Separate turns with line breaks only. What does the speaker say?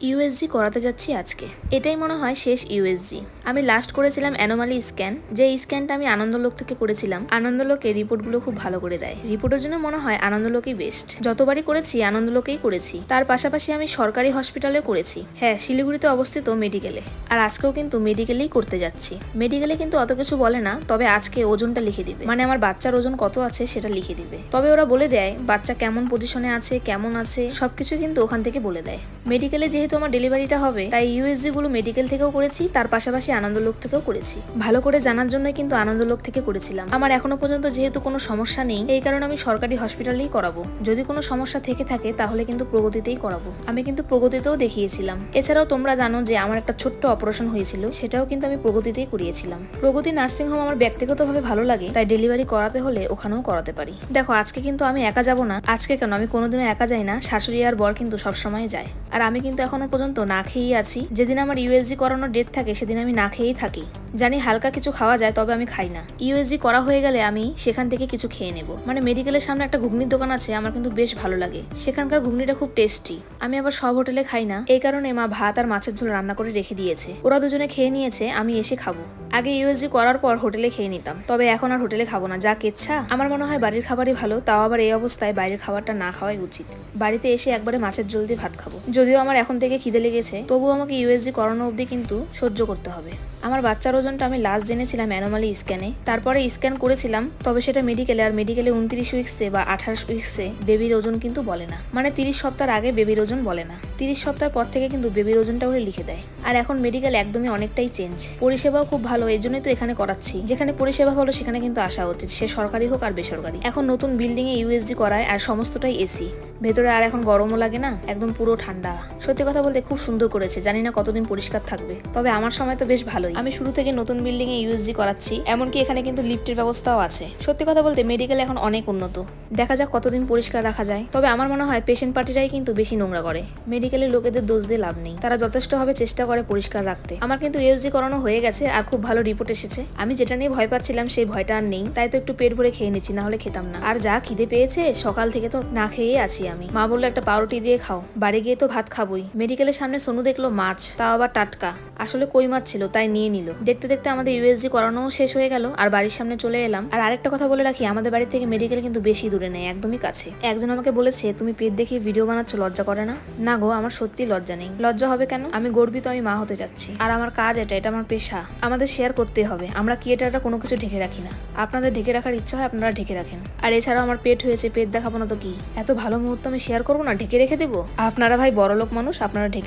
USG করাতে যাচ্ছি আজকে। এটাই মনে হয় শেষ ইউএসজি। আমি লাস্ট করেছিলাম অ্যানোমালি স্ক্যান, যে স্ক্যানটা আমি আনন্দলোক থেকে করেছিলাম। আনন্দলোকে রিপোর্টগুলো খুব ভালো করে দেয়। রিপোর্টের জন্য মনে হয় আনন্দলোকই বেস্ট। যতবারই করেছি আনন্দলোকেই করেছি। তার পাশাপাশি আমি সরকারি হসপিটালে করেছি। হ্যাঁ, শিলিগুড়িতে অবস্থিত মেডিকেলে। আর আজকেও কিন্তু মেডিকেলেই করতে যাচ্ছি। মেডিকেলে কিন্তু অত কিছু বলে না, তবে আজকে ওজনটা লিখে দিবে, মানে আমার বাচ্চার ওজন কত আছে সেটা লিখে দিবে। তবে ওরা বলে দেয় বাচ্চা কেমন পজিশনে আছে, কেমন আছে, সবকিছু কিন্তু ওখান থেকে বলে দেয়। মেডিকেলে যেহেতু আমার ডেলিভারিটা হবে, তাই ইউএসজি গুলো মেডিকেল থেকেও করেছি, তার পাশাপাশি আনন্দলোক থেকেও করেছি। ভালো করে জানার জন্যই কিন্তু আনন্দলোক থেকে করেছিলাম। আমার এখনো পর্যন্ত যেহেতু কোনো সমস্যা নেই, এই কারণে আমি সরকারি হসপিটালেই করাবো। যদি কোনো সমস্যা থেকে থাকে তাহলে কিন্তু প্রগতিতেই করাবো। আমি কিন্তু প্রগতিতেও দেখিয়েছিলাম। এছাড়াও তোমরা জানো যে আমার একটা ছোট্ট অপারেশন হয়েছিল, সেটাও কিন্তু আমি প্রগতিতেই করিয়েছিলাম। প্রগতি নার্সিং হোম আমার ব্যক্তিগতভাবে ভালো লাগে, তাই ডেলিভারি করাতে হলে ওখানেও করাতে পারি। দেখো, আজকে কিন্তু আমি একা যাব না। আজকে কেন, আমি কোনোদিনও একা যাই না, শাশুড়ি আর বর কিন্তু সবসময় যায়। আর আমি কিন্তু এখনো পর্যন্ত না খেয়েই আছি। যেদিন আমার ইউএসজি করানোর ডেট থাকে সেদিন আমি না খেয়েই থাকি। জানি হালকা কিছু খাওয়া যায়, তবে আমি খাই না। ইউএসজি করা হয়ে গেলে আমি সেখান থেকে কিছু খেয়ে নেব। মানে মেডিকেলের সামনে একটা ঘুগনির দোকান আছে, আমার কিন্তু বেশ ভালো লাগে। সেখানকার ঘুগনিটা খুব টেস্টি। আমি আবার সব হোটেলে খাই না, এই কারণে মা ভাত আর মাছের ঝোল রান্না করে রেখে দিয়েছে। ওরা দুজনে খেয়ে নিয়েছে, আমি এসে খাবো। আগে ইউএসজি করার পর হোটেলে খেয়ে নিতাম, তবে এখন আর হোটেলে খাবো না। যা কেচ্ছা, আমার মনে হয় বাড়ির খাবারই ভালো। তাও আবার এই অবস্থায় বাইরের খাবারটা না খাওয়াই উচিত। বাড়িতে এসে একবারে মাছের ঝোল দিয়ে ভাত খাবো। যদিও আমার এখন থেকে খিদে লেগেছে, তবুও আমাকে ইউএসজি করানো অবধি কিন্তু সহ্য করতে হবে। আমার বাচ্চার ওজনটা আমি লাস্ট জেনেছিলাম অ্যানোমালি স্ক্যানে, তারপরে স্ক্যান করেছিলাম, তবে সেটা মেডিকেলে। আর মেডিকেলে 29 উইক্সে বা 28 উইক্সে বেবির ওজন কিন্তু বলে না, মানে 30 সপ্তাহের আগে বেবির ওজন বলে না। 30 সপ্তাহ পর থেকে কিন্তু বেবির ওজনটা ওরা লিখে দেয়। আর এখন মেডিকেল একদমই অনেকটাই চেঞ্জ, পরিষেবাও খুব ভালো। এই জন্যই তো এখানে করাচ্ছি। যেখানে পরিষেবা ভালো সেখানে কিন্তু আসা উচিত, সে সরকারি হোক আর বেসরকারি। এখন নতুন বিল্ডিং এ ইউএসজি করায়, আর সমস্তটাই এসি। ভেতরে আর এখন গরমও লাগে না, একদম পুরো ঠান্ডা। সত্যি কথা বলতে খুব সুন্দর করেছে। জানি না কতদিন পরিষ্কার থাকবে, তবে আমার সময় তো বেশ ভালোই। আমি শুরু থেকে নতুন বিল্ডিং এ ইউএসজি করাচ্ছি, এমনকি এখানে কিন্তু লিফটের ব্যবস্থাও আছে। সত্যি কথা বলতে মেডিকেল এখন অনেক উন্নত। দেখা যাক কতদিন পরিষ্কার রাখা যায়। তবে আমার মনে হয় পেশেন্ট পার্টিরাই কিন্তু বেশি নোংরা করে। মেডিকেলের লোকেদের দোষ দিয়ে লাভ নেই, তারা যথেষ্টভাবে চেষ্টা করে পরিষ্কার রাখতে। আমার কিন্তু ইউএসজি করানো হয়ে গেছে আর খুব ভালো রিপোর্ট এসেছে। আমি যেটা নিয়ে ভয় পাচ্ছিলাম সেই ভয়টা আর নেই, তাই তো একটু পেট ভরে খেয়ে নিচ্ছি, না হলে খেতাম না। আর যা খিদে পেয়েছে, সকাল থেকে তো না খেয়েই আছি আমি। মা বললো একটা পাউরুটি দিয়ে খাও, বাড়ি গিয়ে তো ভাত খাবোই। মেডিকেলের সামনে সোনু দেখলো মাছ, তাও আবার টাটকা। আসলে কই মাছ ছিল, তাই নিয়ে নিল। দেখতে দেখতে আমাদের ইউএসজি করানো শেষ হয়ে গেল, আর বাড়ির সামনে চলে এলাম। আর আরেকটা কথা বলে রাখি, আমাদের বাড়ি থেকে মেডিকেল কিন্তু বেশি দূরে নেই, একদমই কাছে। একজন আমাকে বলেছে, তুমি পেট দেখিয়ে ভিডিও বানাচ্ছ, লজ্জা করে না? না গো, আমার সত্যি লজ্জা নেই। লজ্জা হবে কেন? আমি গর্বিত, আমি মা হতে যাচ্ছি। আর আমার কাজ এটা আমার পেশা। আমাদের শেয়ার করতে হবে। আমরা ক্রিয়েটাররা কোনো কিছু ঢেকে রাখি না। আপনাদের ঢেকে রাখার ইচ্ছা হয় আপনারা ঢেকে রাখেন। আর এছাড়াও আমার পেট হয়েছে, পেট দেখাবো না তো কি? এত ভালো মুহূর্ত আমি শেয়ার করবো না, ঢেকে রেখে দেবো? আপনারা ভাই বড়লোক মানুষ, আপনারা ঢেকে